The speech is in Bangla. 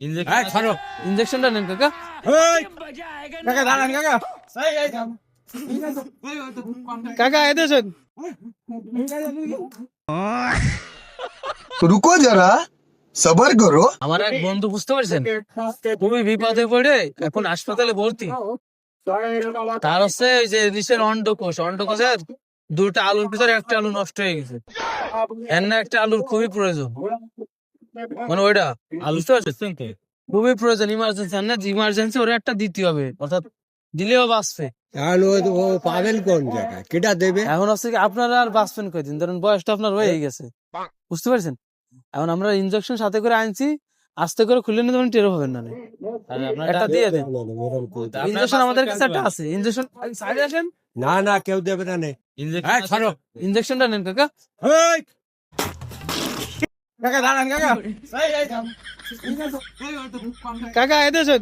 ইনজেকশনটা নেন কাকা। কাকা দাঁড়ান কাকা। কাকা এদেছেন। रुको जरा सबर करो। আমার এক বন্ধু, বুঝতে পারছেন, খুবই বিপদে পড়ে এখন হাসপাতালে ভর্তি। তার হচ্ছে ওই যে নিচের অন্ডকোষের দুটো আলুর ভিতরে একটা আলু নষ্ট হয়ে গেছে। এর না একটা আলুর খুবই প্রয়োজন, মানে ওইটা আলু বুঝতে পারছেন, খুবই প্রয়োজন, ইমার্জেন্সি ওরা একটা দিতে হবে, অর্থাৎ দিলেও বাঁচবে। পাবেন কোন জায়গায়, কেটা দেবে? এখন হচ্ছে কি আপনারা আর বাঁচবেন কয়দিন, ধরেন বয়সটা আপনার হয়ে গেছে, বুঝতে পারছেন। এখন আমরা ইনজেকশন সাথে করে আনছি, আস্তে করে খুলে নিতে পারেন, টেরও হবেন না। একটা দিয়ে দেন ইনজেকশন, আমাদের কাছে একটা আছে ইনজেকশন। সাইডে আসেন। না না, কেউ দেবে না। ইনজেকশনটা নেন কাকা। কাকা দাঁড়ান কাকা। কাকা এদেছেন।